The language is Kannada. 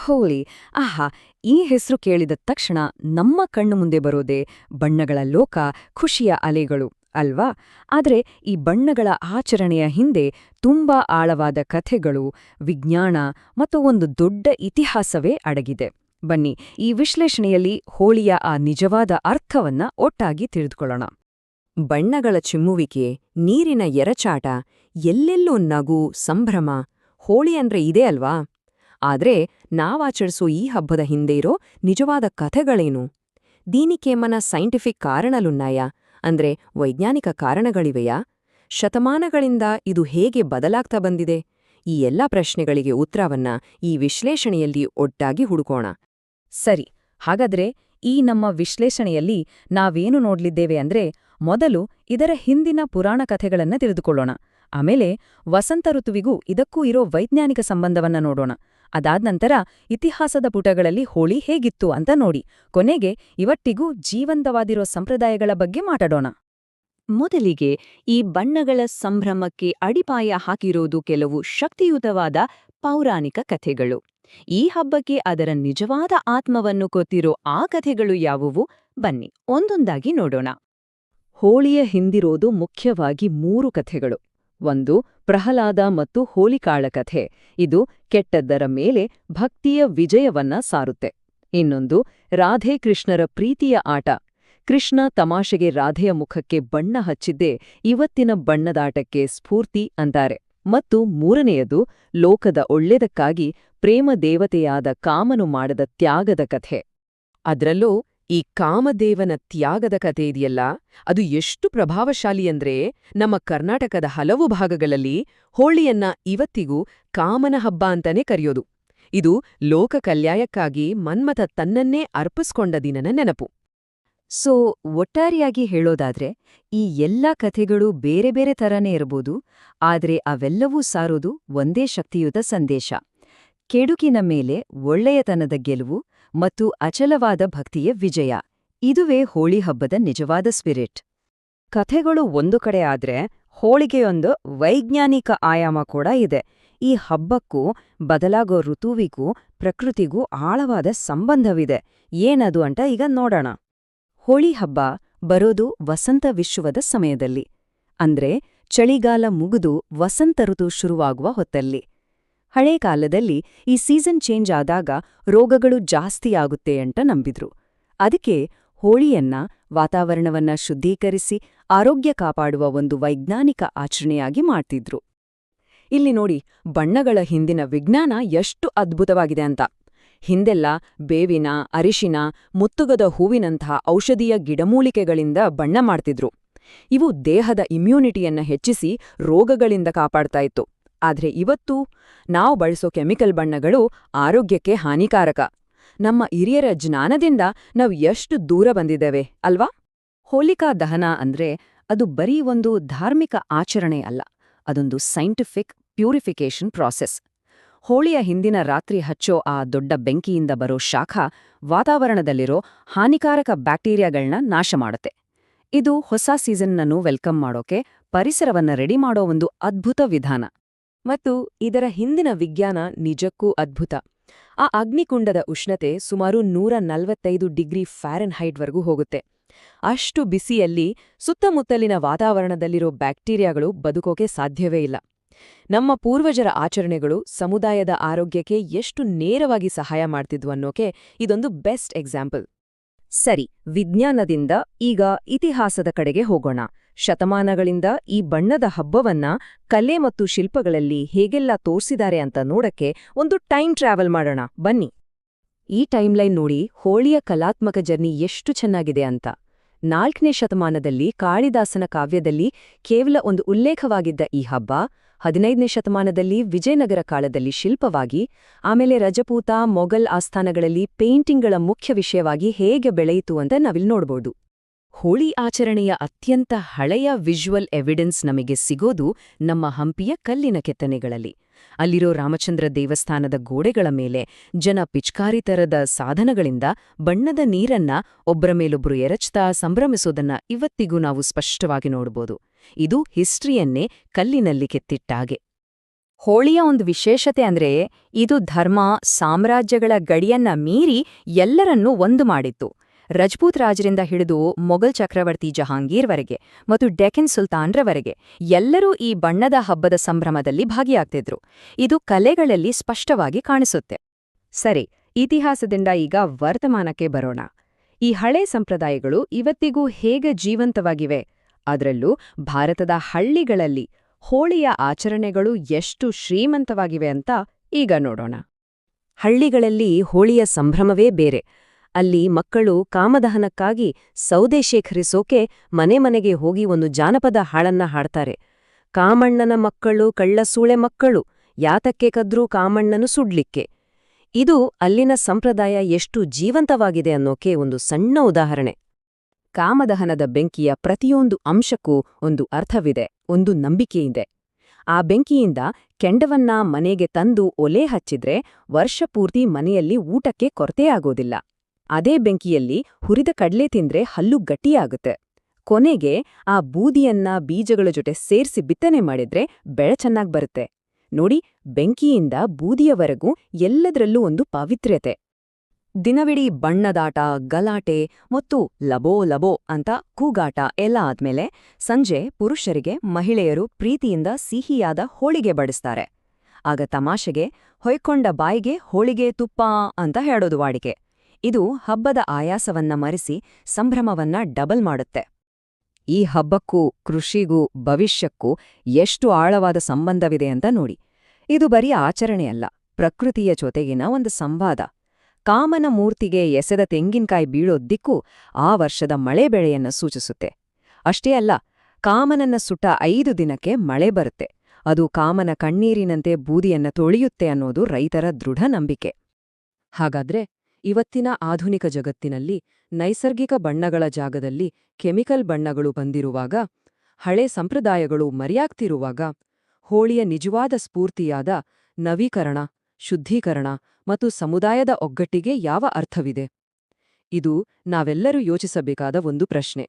ಹೋಳಿ. ಆಹಾ, ಈ ಹೆಸರು ಕೇಳಿದ ತಕ್ಷಣ ನಮ್ಮ ಕಣ್ಣು ಮುಂದೆ ಬರೋದೇ ಬಣ್ಣಗಳ ಲೋಕ, ಖುಷಿಯ ಅಲೆಗಳು ಅಲ್ವಾ? ಆದ್ರೆ ಈ ಬಣ್ಣಗಳ ಆಚರಣೆಯ ಹಿಂದೆ ತುಂಬಾ ಆಳವಾದ ಕಥೆಗಳು, ವಿಜ್ಞಾನ ಮತ್ತು ಒಂದು ದೊಡ್ಡ ಇತಿಹಾಸವೇ ಅಡಗಿದೆ. ಬನ್ನಿ, ಈ ವಿಶ್ಲೇಷಣೆಯಲ್ಲಿ ಹೋಳಿಯ ಆ ನಿಜವಾದ ಅರ್ಥವನ್ನ ಒಟ್ಟಾಗಿ ತಿಳಿದುಕೊಳ್ಳೋಣ. ಬಣ್ಣಗಳ ಚಿಮ್ಮುವಿಕೆ, ನೀರಿನ ಎರಚಾಟ, ಎಲ್ಲೆಲ್ಲೂ ನಗು, ಸಂಭ್ರಮ. ಹೋಳಿ ಅಂದ್ರೆ ಇದೇ ಅಲ್ವಾ? ಆದ್ರೆ ನಾವಾಚರಿಸೋ ಈ ಹಬ್ಬದ ಹಿಂದೆ ಇರೋ ನಿಜವಾದ ಕಥೆಗಳೇನು? ದೀನಿಕೇಮನ ಸೈಂಟಿಫಿಕ್ ಕಾರಣಲುನ್ನಾಯಾ? ಅಂದ್ರೆ ವೈಜ್ಞಾನಿಕ ಕಾರಣಗಳಿವೆಯಾ? ಶತಮಾನಗಳಿಂದ ಇದು ಹೇಗೆ ಬದಲಾಗ್ತಾ ಬಂದಿದೆ? ಈ ಎಲ್ಲ ಪ್ರಶ್ನೆಗಳಿಗೆ ಉತ್ತರವನ್ನ ಈ ವಿಶ್ಲೇಷಣೆಯಲ್ಲಿ ಒಟ್ಟಾಗಿ ಹುಡುಕೋಣ. ಸರಿ, ಹಾಗಾದ್ರೆ ಈ ನಮ್ಮ ವಿಶ್ಲೇಷಣೆಯಲ್ಲಿ ನಾವೇನು ನೋಡ್ಲಿದ್ದೇವೆ ಅಂದ್ರೆ, ಮೊದಲು ಇದರ ಹಿಂದಿನ ಪುರಾಣ ಕಥೆಗಳನ್ನ ತಿಳಿದುಕೊಳ್ಳೋಣ. ಆಮೇಲೆ ವಸಂತ ಋತುವಿಗೂ ಇದಕ್ಕೂ ಇರೋ ವೈಜ್ಞಾನಿಕ ಸಂಬಂಧವನ್ನ ನೋಡೋಣ. ಅದಾದ ನಂತರ ಇತಿಹಾಸದ ಪುಟಗಳಲ್ಲಿ ಹೋಳಿ ಹೇಗಿತ್ತು ಅಂತ ನೋಡಿ, ಕೊನೆಗೆ ಇವತ್ತಿಗೂ ಜೀವಂತವಾದಿರೋ ಸಂಪ್ರದಾಯಗಳ ಬಗ್ಗೆ ಮಾತಾಡೋಣ. ಮೊದಲಿಗೆ ಈ ಬಣ್ಣಗಳ ಸಂಭ್ರಮಕ್ಕೆ ಅಡಿಪಾಯ ಹಾಕಿರೋದು ಕೆಲವು ಶಕ್ತಿಯುತವಾದ ಪೌರಾಣಿಕ ಕಥೆಗಳು. ಈ ಹಬ್ಬಕ್ಕೆ ಅದರ ನಿಜವಾದ ಆತ್ಮವನ್ನು ಕೊತ್ತಿರೋ ಆ ಕಥೆಗಳು ಯಾವುವು? ಬನ್ನಿ ಒಂದೊಂದಾಗಿ ನೋಡೋಣ. ಹೋಳಿಯ ಹಿಂದಿರೋದು ಮುಖ್ಯವಾಗಿ 3 ಕಥೆಗಳು. ಒಂದು, ಪ್ರಹ್ಲಾದ ಮತ್ತು ಹೋಲಿಕಾಳ ಕಥೆ. ಇದು ಕೆಟ್ಟದ್ದರ ಮೇಲೆ ಭಕ್ತಿಯ ವಿಜಯವನ್ನ ಸಾರುತ್ತೆ. ಇನ್ನೊಂದು, ರಾಧೆ ಕೃಷ್ಣರ ಪ್ರೀತಿಯ ಆಟ. ಕೃಷ್ಣ ತಮಾಷೆಗೆ ರಾಧೆಯ ಮುಖಕ್ಕೆ ಬಣ್ಣ ಹಚ್ಚಿದ್ದೇ ಇವತ್ತಿನ ಬಣ್ಣದಾಟಕ್ಕೆ ಸ್ಫೂರ್ತಿ ಅಂತಾರೆ. ಮತ್ತು ಮೂರನೆಯದು, ಲೋಕದ ಒಳ್ಳೆದಕ್ಕಾಗಿ ಪ್ರೇಮ ದೇವತೆಯಾದ ಕಾಮನು ಮಾಡದ ತ್ಯಾಗದ ಕಥೆ. ಅದ್ರಲ್ಲೂ ಈ ಕಾಮದೇವನ ತ್ಯಾಗದ ಕಥೆ ಇದೆಯಲ್ಲ, ಅದು ಎಷ್ಟು ಪ್ರಭಾವಶಾಲಿ ಅಂದ್ರೆ ನಮ್ಮ ಕರ್ನಾಟಕದ ಹಲವು ಭಾಗಗಳಲ್ಲಿ ಹೋಳಿಯನ್ನ ಇವತ್ತಿಗೂ ಕಾಮನ ಹಬ್ಬ ಅಂತಾನೆ ಕರೆಯೋದು. ಇದು ಲೋಕ ಕಲ್ಯಾಯಕ್ಕಾಗಿ ಮನ್ಮಥ ತನ್ನನ್ನೇ ಅರ್ಪಿಸ್ಕೊಂಡ ದಿನನ ನೆನಪು. ಸೊ ಒಟ್ಟಾರೆಯಾಗಿ ಹೇಳೋದಾದ್ರೆ, ಈ ಎಲ್ಲಾ ಕಥೆಗಳು ಬೇರೆ ಬೇರೆ ಥರನೇ ಇರಬಹುದು, ಆದ್ರೆ ಅವೆಲ್ಲವೂ ಸಾರೋದು ಒಂದೇ ಶಕ್ತಿಯುತ ಸಂದೇಶ: ಕೆಡುಕಿನ ಮೇಲೆ ಒಳ್ಳೆಯತನದ ಗೆಲುವು ಮತ್ತು ಅಚಲವಾದ ಭಕ್ತಿಯ ವಿಜಯ. ಇದುವೇ ಹೋಳಿ ಹಬ್ಬದ ನಿಜವಾದ ಸ್ಪಿರಿಟ್. ಕಥೆಗಳು ಒಂದು ಕಡೆ ಆದ್ರೆ, ಹೋಳಿಗೆಯೊಂದು ವೈಜ್ಞಾನಿಕ ಆಯಾಮ ಕೂಡ ಇದೆ. ಈ ಹಬ್ಬಕ್ಕೂ ಬದಲಾಗೋ ಋತುವಿಗೂ ಪ್ರಕೃತಿಗೂ ಆಳವಾದ ಸಂಬಂಧವಿದೆ. ಏನದು ಅಂತ ಈಗ ನೋಡೋಣ. ಹೋಳಿ ಹಬ್ಬ ಬರೋದು ವಸಂತ ವಿಶ್ವದ ಸಮಯದಲ್ಲಿ, ಅಂದ್ರೆ ಚಳಿಗಾಲ ಮುಗಿದು ವಸಂತ ಋತು ಶುರುವಾಗುವ ಹೊತ್ತಲ್ಲಿ. ಹಳೇ ಕಾಲದಲ್ಲಿ ಈ ಸೀಸನ್ ಚೇಂಜ್ ಆದಾಗ ರೋಗಗಳು ಜಾಸ್ತಿಯಾಗುತ್ತೆ ಅಂತ ನಂಬಿದ್ರು. ಅದಕ್ಕೆ ಹೋಳಿಯನ್ನ ವಾತಾವರಣವನ್ನ ಶುದ್ಧೀಕರಿಸಿ ಆರೋಗ್ಯ ಕಾಪಾಡುವ ಒಂದು ವೈಜ್ಞಾನಿಕ ಆಚರಣೆಯಾಗಿ ಮಾಡ್ತಿದ್ರು. ಇಲ್ಲಿ ನೋಡಿ, ಬಣ್ಣಗಳ ಹಿಂದಿನ ವಿಜ್ಞಾನ ಎಷ್ಟು ಅದ್ಭುತವಾಗಿದೆ ಅಂತ. ಹಿಂದೆಲ್ಲ ಬೇವಿನ, ಅರಿಶಿನ, ಮುತ್ತುಗದ ಹೂವಿನಂತಹ ಔಷಧೀಯ ಗಿಡಮೂಲಿಕೆಗಳಿಂದ ಬಣ್ಣ ಮಾಡ್ತಿದ್ರು. ಇವು ದೇಹದ ಇಮ್ಯುನಿಟಿಯನ್ನ ಹೆಚ್ಚಿಸಿ ರೋಗಗಳಿಂದ ಕಾಪಾಡ್ತಾ ಇತ್ತು. ಆದ್ರೆ ಇವತ್ತು ನಾವು ಬಳಸೋ ಕೆಮಿಕಲ್ ಬಣ್ಣಗಳು ಆರೋಗ್ಯಕ್ಕೆ ಹಾನಿಕಾರಕ. ನಮ್ಮ ಹಿರಿಯರ ಜ್ಞಾನದಿಂದ ನಾವು ಎಷ್ಟು ದೂರ ಬಂದಿದ್ದೇವೆ ಅಲ್ವಾ? ಹೋಲಿಕಾ ದಹನ ಅಂದ್ರೆ ಅದು ಬರೀ ಒಂದು ಧಾರ್ಮಿಕ ಆಚರಣೆ ಅಲ್ಲ, ಅದೊಂದು ಸೈಂಟಿಫಿಕ್ ಪ್ಯೂರಿಫಿಕೇಷನ್ ಪ್ರಾಸೆಸ್. ಹೋಳಿಯ ಹಿಂದಿನ ರಾತ್ರಿ ಹಚ್ಚೋ ಆ ದೊಡ್ಡ ಬೆಂಕಿಯಿಂದ ಬರೋ ಶಾಖ ವಾತಾವರಣದಲ್ಲಿರೋ ಹಾನಿಕಾರಕ ಬ್ಯಾಕ್ಟೀರಿಯಾಗಳನ್ನ ನಾಶ ಮಾಡುತ್ತೆ. ಇದು ಹೊಸ ಸೀಸನ್ನನ್ನು ವೆಲ್ಕಮ್ ಮಾಡೋಕೆ, ಪರಿಸರವನ್ನ ರೆಡಿ ಮಾಡೋ ಒಂದು ಅದ್ಭುತ ವಿಧಾನ. ಮತ್ತು ಇದರ ಹಿಂದಿನ ವಿಜ್ಞಾನ ನಿಜಕ್ಕೂ ಅದ್ಭುತ. ಆ ಅಗ್ನಿಕುಂಡದ ಉಷ್ಣತೆ ಸುಮಾರು 145 ಡಿಗ್ರಿ ಫ್ಯಾರೆನ್ಹೈಟ್ವರೆಗೂ ಹೋಗುತ್ತೆ. ಅಷ್ಟು ಬಿಸಿಯಲ್ಲಿ ಸುತ್ತಮುತ್ತಲಿನ ವಾತಾವರಣದಲ್ಲಿರೋ ಬ್ಯಾಕ್ಟೀರಿಯಾಗಳು ಬದುಕೋಕೆ ಸಾಧ್ಯವೇ ಇಲ್ಲ. ನಮ್ಮ ಪೂರ್ವಜರ ಆಚರಣೆಗಳು ಸಮುದಾಯದ ಆರೋಗ್ಯಕ್ಕೆ ಎಷ್ಟು ನೇರವಾಗಿ ಸಹಾಯ ಮಾಡ್ತಿದ್ವು ಅನ್ನೋಕೆ ಇದೊಂದು ಬೆಸ್ಟ್ ಎಕ್ಸಾಂಪಲ್. ಸರಿ, ವಿಜ್ಞಾನದಿಂದ ಈಗ ಇತಿಹಾಸದ ಕಡೆಗೆ ಹೋಗೋಣ. ಶತಮಾನಗಳಿಂದ ಈ ಬಣ್ಣದ ಹಬ್ಬವನ್ನ ಕಲೆ ಮತ್ತು ಶಿಲ್ಪಗಳಲ್ಲಿ ಹೇಗೆಲ್ಲ ತೋರ್ಸಿದ್ದಾರೆ ಅಂತ ನೋಡಕ್ಕೆ ಒಂದು ಟೈಮ್ ಟ್ರಾವೆಲ್ ಮಾಡೋಣ ಬನ್ನಿ. ಈ ಟೈಮ್ಲೈನ್ ನೋಡಿ ಹೋಳಿಯ ಕಲಾತ್ಮಕ ಜರ್ನಿ ಎಷ್ಟು ಚೆನ್ನಾಗಿದೆ ಅಂತ. 4ನೇ ಶತಮಾನದಲ್ಲಿ ಕಾಳಿದಾಸನ ಕಾವ್ಯದಲ್ಲಿ ಕೇವಲ ಒಂದು ಉಲ್ಲೇಖವಾಗಿದ್ದ ಈ ಹಬ್ಬ 15ನೇ ಶತಮಾನದಲ್ಲಿ ವಿಜಯನಗರ ಕಾಲದಲ್ಲಿ ಶಿಲ್ಪವಾಗಿ, ಆಮೇಲೆ ರಜಪೂತ, ಮೊಘಲ್ ಆಸ್ಥಾನಗಳಲ್ಲಿ ಪೇಂಟಿಂಗ್ಗಳ ಮುಖ್ಯ ವಿಷಯವಾಗಿ ಹೇಗೆ ಬೆಳೆಯಿತು ಅಂತ ನಾವಿಲ್ಲಿ ನೋಡ್ಬೋದು. ಹೋಳಿ ಆಚರಣೆಯ ಅತ್ಯಂತ ಹಳೆಯ ವಿಜುವಲ್ ಎವಿಡೆನ್ಸ್ ನಮಗೆ ಸಿಗೋದು ನಮ್ಮ ಹಂಪಿಯ ಕಲ್ಲಿನ ಕೆತ್ತನೆಗಳಲ್ಲಿ. ಅಲ್ಲಿರೋ ರಾಮಚಂದ್ರ ದೇವಸ್ಥಾನದ ಗೋಡೆಗಳ ಮೇಲೆ ಜನ ಪಿಚ್ಕಾರಿ ತರದ ಸಾಧನಗಳಿಂದ ಬಣ್ಣದ ನೀರನ್ನ ಒಬ್ಬರ ಮೇಲೊಬ್ರು ಎರಚ್ತಾ ಸಂಭ್ರಮಿಸೋದನ್ನ ಇವತ್ತಿಗೂ ನಾವು ಸ್ಪಷ್ಟವಾಗಿ ನೋಡ್ಬೋದು. ಇದು ಹಿಸ್ಟ್ರಿಯನ್ನೇ ಕಲ್ಲಿನಲ್ಲಿ ಕೆತ್ತಿಟ್ಟಾಗೆ. ಹೋಳಿಯ ಒಂದು ವಿಶೇಷತೆ ಅಂದ್ರೆ ಇದು ಧರ್ಮ, ಸಾಮ್ರಾಜ್ಯಗಳ ಗಡಿಯನ್ನ ಮೀರಿ ಎಲ್ಲರನ್ನೂ ಒಂದು ಮಾಡಿತ್ತು. ರಜಪೂತ್ ರಾಜರಿಂದ ಹಿಡಿದು ಮೊಘಲ್ ಚಕ್ರವರ್ತಿ ಜಹಾಂಗೀರ್ವರೆಗೆ ಮತ್ತು ಡೆಕ್ಕನ್ ಸುಲ್ತಾನ್ರವರೆಗೆ ಎಲ್ಲರೂ ಈ ಬಣ್ಣದ ಹಬ್ಬದ ಸಂಭ್ರಮದಲ್ಲಿ ಭಾಗಿಯಾಗ್ತಿದ್ರು. ಇದು ಕಲೆಗಳಲ್ಲಿ ಸ್ಪಷ್ಟವಾಗಿ ಕಾಣಿಸುತ್ತೆ. ಸರಿ, ಇತಿಹಾಸದಿಂದ ಈಗ ವರ್ತಮಾನಕ್ಕೆ ಬರೋಣ. ಈ ಹಳೆ ಸಂಪ್ರದಾಯಗಳು ಇವತ್ತಿಗೂ ಹೇಗೆ ಜೀವಂತವಾಗಿವೆ? ಅದರಲ್ಲೂ ಭಾರತದ ಹಳ್ಳಿಗಳಲ್ಲಿ ಹೋಳಿಯ ಆಚರಣೆಗಳು ಎಷ್ಟು ಶ್ರೀಮಂತವಾಗಿವೆ ಅಂತ ಈಗ ನೋಡೋಣ. ಹಳ್ಳಿಗಳಲ್ಲಿ ಹೋಳಿಯ ಸಂಭ್ರಮವೇ ಬೇರೆ. ಅಲ್ಲಿ ಮಕ್ಕಳು ಕಾಮದಹನಕ್ಕಾಗಿ ಸೌದೆ ಶೇಖರಿಸೋಕೆ ಮನೆ ಮನೆಗೆ ಹೋಗಿ ಒಂದು ಜಾನಪದ ಹಾಡನ್ನ ಹಾಡ್ತಾರೆ. ಕಾಮಣ್ಣನ ಮಕ್ಕಳು ಕಳ್ಳಸೂಳೆ ಮಕ್ಕಳು, ಯಾತಕ್ಕೆ ಕದ್ರೂ ಕಾಮಣ್ಣನು ಸುಡ್ಲಿಕ್ಕೆ. ಇದು ಅಲ್ಲಿನ ಸಂಪ್ರದಾಯ ಎಷ್ಟು ಜೀವಂತವಾಗಿದೆ ಅನ್ನೋಕೆ ಒಂದು ಸಣ್ಣ ಉದಾಹರಣೆ. ಕಾಮದಹನದ ಬೆಂಕಿಯ ಪ್ರತಿಯೊಂದು ಅಂಶಕ್ಕೂ ಒಂದು ಅರ್ಥವಿದೆ, ಒಂದು ನಂಬಿಕೆಯಿದೆ. ಆ ಬೆಂಕಿಯಿಂದ ಕೆಂಡವನ್ನ ಮನೆಗೆ ತಂದು ಒಲೆ ಹಚ್ಚಿದ್ರೆ ವರ್ಷಪೂರ್ತಿ ಮನೆಯಲ್ಲಿ ಊಟಕ್ಕೆ ಕೊರತೆಯಾಗೋದಿಲ್ಲ. ಅದೇ ಬೆಂಕಿಯಲ್ಲಿ ಹುರಿದ ಕಡ್ಲೆ ತಿಂದ್ರೆ ಹಲ್ಲು ಗಟ್ಟಿಯಾಗುತ್ತೆ. ಕೊನೆಗೆ ಆ ಬೂದಿಯನ್ನ ಬೀಜಗಳ ಜೊತೆ ಸೇರ್ಸಿ ಬಿತ್ತನೆ ಮಾಡಿದ್ರೆ ಬೆಳೆ ಚೆನ್ನಾಗ್ ಬರುತ್ತೆ. ನೋಡಿ, ಬೆಂಕಿಯಿಂದ ಬೂದಿಯವರೆಗೂ ಎಲ್ಲದರಲ್ಲೂ ಒಂದು ಪಾವಿತ್ರ್ಯತೆ. ದಿನವಿಡೀ ಬಣ್ಣದಾಟ, ಗಲಾಟೆ ಮತ್ತು ಲಬೋ ಲಬೋ ಅಂತ ಕೂಗಾಟ ಎಲ್ಲ ಆದ್ಮೇಲೆ ಸಂಜೆ ಪುರುಷರಿಗೆ ಮಹಿಳೆಯರು ಪ್ರೀತಿಯಿಂದ ಸಿಹಿಯಾದ ಹೋಳಿಗೆ ಬಡಿಸ್ತಾರೆ. ಆಗ ತಮಾಷೆಗೆ ಹೊಯ್ಕೊಂಡ ಬಾಯಿಗೆ ಹೋಳಿಗೆ ತುಪ್ಪ ಅಂತ ಹೇಳೋದು ವಾಡಿಕೆ. ಇದು ಹಬ್ಬದ ಆಯಾಸವನ್ನ ಮರೆಸಿ ಸಂಭ್ರಮವನ್ನ ಡಬಲ್ ಮಾಡುತ್ತೆ. ಈ ಹಬ್ಬಕ್ಕೂ ಕೃಷಿಗೂ ಭವಿಷ್ಯಕ್ಕೂ ಎಷ್ಟು ಆಳವಾದ ಸಂಬಂಧವಿದೆ ಅಂತ ನೋಡಿ. ಇದು ಬರೀ ಆಚರಣೆಯಲ್ಲ, ಪ್ರಕೃತಿಯ ಜೊತೆಗಿನ ಒಂದು ಸಂವಾದ. ಕಾಮನ ಮೂರ್ತಿಗೆ ಎಸೆದ ತೆಂಗಿನಕಾಯಿ ಬೀಳೋ ದಿಕ್ಕು ಆ ವರ್ಷದ ಮಳೆ ಬೆಳೆಯನ್ನ ಸೂಚಿಸುತ್ತೆ. ಅಷ್ಟೇ ಅಲ್ಲ, ಕಾಮನನ್ನ ಸುಟ್ಟ 5 ದಿನಕ್ಕೆ ಮಳೆ ಬರುತ್ತೆ. ಅದು ಕಾಮನ ಕಣ್ಣೀರಿನಂತೆ ಬೂದಿಯನ್ನ ತೊಳೆಯುತ್ತೆ ಅನ್ನೋದು ರೈತರ ದೃಢ ನಂಬಿಕೆ. ಹಾಗಾದ್ರೆ ಇವತ್ತಿನ ಆಧುನಿಕ ಜಗತ್ತಿನಲ್ಲಿ ನೈಸರ್ಗಿಕ ಬಣ್ಣಗಳ ಜಾಗದಲ್ಲಿ ಕೆಮಿಕಲ್ ಬಣ್ಣಗಳು ಬಂದಿರುವಾಗ, ಹಳೆ ಸಂಪ್ರದಾಯಗಳು ಮರೆಯಾಗ್ತಿರುವಾಗ, ಹೋಳಿಯ ನಿಜವಾದ ಸ್ಫೂರ್ತಿಯಾದ ನವೀಕರಣ, ಶುದ್ಧೀಕರಣ ಮತ್ತು ಸಮುದಾಯದ ಒಗ್ಗಟ್ಟಿಗೆ ಯಾವ ಅರ್ಥವಿದೆ? ಇದು ನಾವೆಲ್ಲರೂ ಯೋಚಿಸಬೇಕಾದ ಒಂದು ಪ್ರಶ್ನೆ.